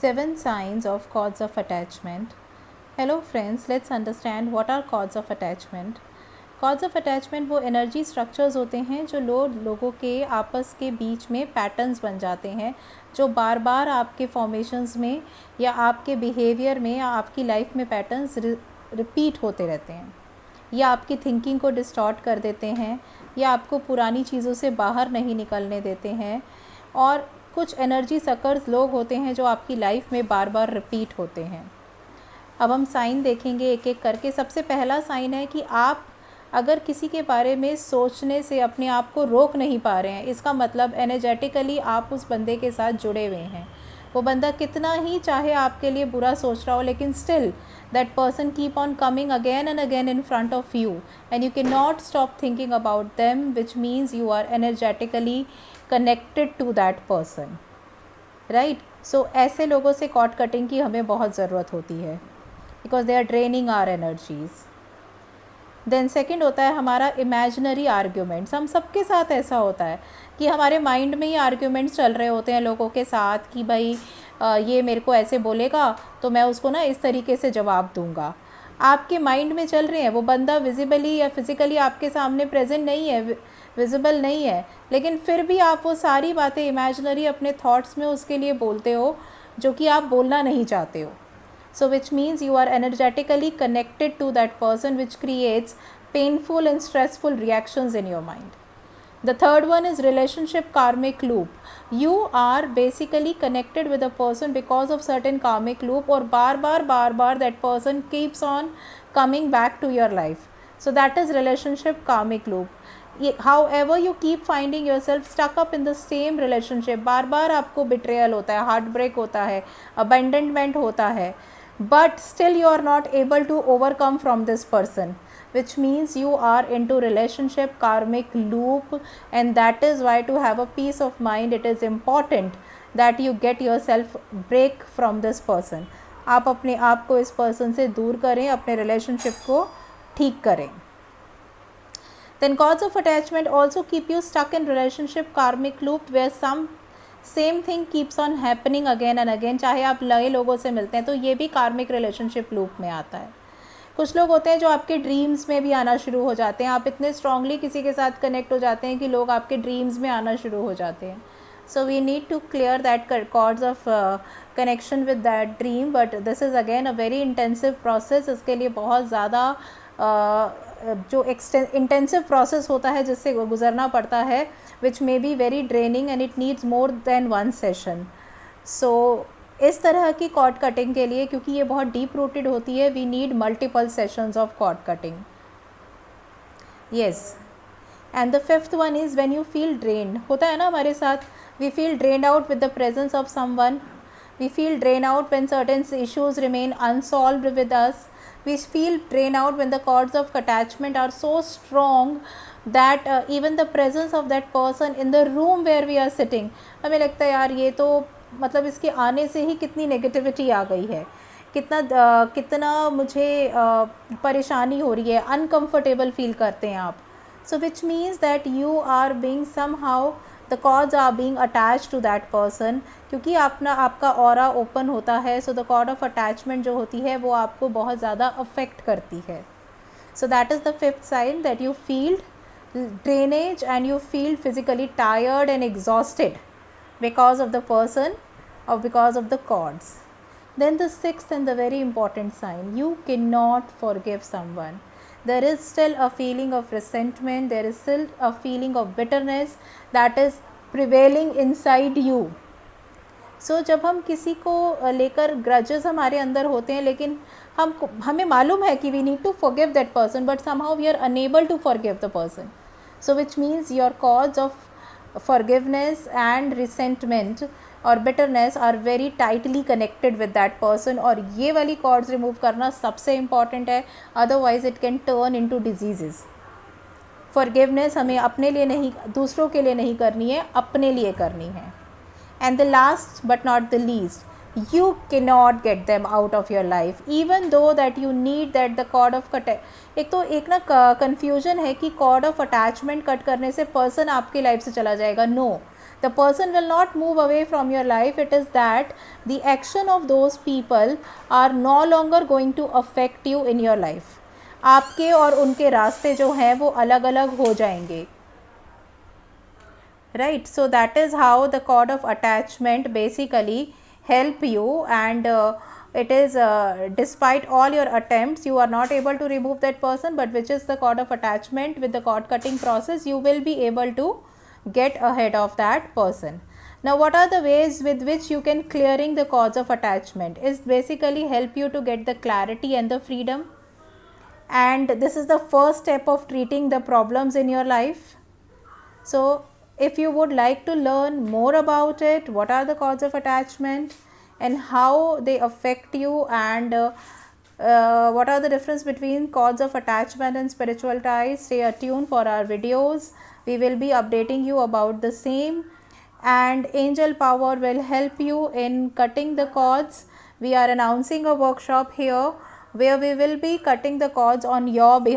7 signs of cords of attachment. Hello friends, let's understand what are cords of attachment. Cords of attachment वो energy structures होते हैं जो लोगों के आपस के बीच में पैटर्न्स बन जाते हैं, जो बार बार आपके फॉर्मेशंस में या आपके बिहेवियर में या आपकी लाइफ में पैटर्न्स रिपीट होते रहते हैं, या आपकी थिंकिंग को डिस्टॉर्ट कर देते हैं, या आपको पुरानी चीज़ों से बाहर नहीं निकलने देते हैं। और कुछ एनर्जी सकर्स लोग होते हैं जो आपकी लाइफ में बार बार रिपीट होते हैं। अब हम साइन देखेंगे एक एक करके। सबसे पहला साइन है कि आप अगर किसी के बारे में सोचने से अपने आप को रोक नहीं पा रहे हैं, इसका मतलब एनर्जेटिकली आप उस बंदे के साथ जुड़े हुए हैं। वो बंदा कितना ही चाहे आपके लिए बुरा सोच रहा हो, लेकिन still that person keep on coming again and again in front of you and you can not stop thinking about them, which means you are energetically connected to that person, right. So ऐसे लोगों से cord cutting की हमें बहुत ज़रूरत होती है, because they are draining our energies. Then second होता है हमारा इमेजिनरी आर्ग्यूमेंट्स। हम सबके साथ ऐसा होता है कि हमारे माइंड में ही आर्ग्यूमेंट्स चल रहे होते हैं लोगों के साथ कि भाई ये मेरे को ऐसे बोलेगा तो मैं उसको ना इस तरीके से जवाब दूंगा। आपके माइंड में चल रहे हैं, वो बंदा विजिबली या फिज़िकली आपके सामने प्रेजेंट नहीं है, विजिबल नहीं है, लेकिन फिर भी आप वो सारी बातें इमेजिनरी अपने थॉट्स में उसके लिए बोलते हो जो कि आप बोलना नहीं चाहते हो। So which means you are energetically connected to that person, which creates painful and stressful reactions in your mind. The third one is relationship karmic loop. You are basically connected with a person because of certain karmic loop, और बार बार that person keeps on coming back to your life. So that is relationship karmic loop. However you keep finding yourself stuck up in the same relationship, बार बार आपको betrayal होता है, heartbreak होता है, abandonment होता है, but still you are not able to overcome from this person, which means you are into relationship karmic loop. And that is why, to have a peace of mind, it is important that you get yourself break from this person. आप अपने आप को इस person से दूर करें, अपने relationship को ठीक करें। Then cause of attachment also keep you stuck in relationship karmic loop where some same thing keeps on happening again and again. चाहे आप नए लोगों से मिलते हैं तो ये भी कार्मिक रिलेशनशिप लूप में आता है। कुछ लोग होते हैं जो आपके ड्रीम्स में भी आना शुरू हो जाते हैं। आप इतने स्ट्रांगली किसी के साथ कनेक्ट हो जाते हैं कि लोग आपके ड्रीम्स में आना शुरू हो जाते हैं। So we need to clear that cords of connection with that dream, but this is again a very intensive process. इसके लिए बहुत ज़्यादा जो इंटेंसिव प्रोसेस होता है जिससे गुजरना पड़ता है, which may be very draining and it needs more than one session. So इस तरह की कॉर्ड कटिंग के लिए, क्योंकि ये बहुत डीप रूटेड होती है, we need multiple sessions of cord cutting. Yes, and the fifth one is when you feel drained. होता है ना हमारे साथ, we feel drained out with the presence of someone, we feel drained out when certain issues remain unsolved with us, we feel drained out when the cords of attachment are so strong that even the presence of that person in the room where we are sitting, हमें लगता है यार ये तो मतलब इसके आने से ही कितनी नेगेटिविटी आ गई है, कितना मुझे परेशानी हो रही है, अनकम्फर्टेबल फील करते हैं आप। So which means that you are being somehow, the cords are being attached to that person, क्योंकि आपका ऑरा ओपन होता है। So the cord of attachment जो होती है वो आपको बहुत ज़्यादा अफेक्ट करती है। So that is the fifth sign, that you feel drainage and you feel physically tired and exhausted because of the person और because of the cords. Then the sixth and the very important sign, you cannot forgive someone. There is still a feeling of resentment, there is still a feeling of bitterness that is prevailing inside you. So जब हम किसी को लेकर grudges हमारे अंदर होते हैं, लेकिन हमें मालूम है कि we need to forgive that person, but somehow we are unable to forgive the person. So which means your cause of forgiveness and resentment और bitterness are very tightly connected with that person, और ये वाली cords remove करना सबसे important है, otherwise it can turn into diseases. Forgiveness हमें अपने लिए नहीं, दूसरों के लिए नहीं करनी है, अपने लिए करनी है। And the last but not the least, you cannot get them out of your life, even though that you need that the cord of एक ना confusion है कि cord of attachment कट करने से person आपकी life से चला जाएगा। No, The person will not move away from your life. It is that the action of those people are no longer going to affect you in your life. आपके और उनके रास्ते जो हैं वो अलग अलग हो जाएंगे. Right, so that is how the cord of attachment basically help you, and it is despite all your attempts you are not able to remove that person, but which is the cord of attachment, with the cord cutting process you will be able to get ahead of that person. Now what are the ways with which you can clearing the cords of attachment is basically help you to get the clarity and the freedom, and this is the first step of treating the problems in your life. So if you would like to learn more about it, what are the cords of attachment and how they affect you, and what are the difference between cords of attachment and spiritual ties, stay attuned for our videos. We will be updating you about the same, and angel power will help you in cutting the cords. We are announcing a workshop here where we will be cutting the cords on your behalf.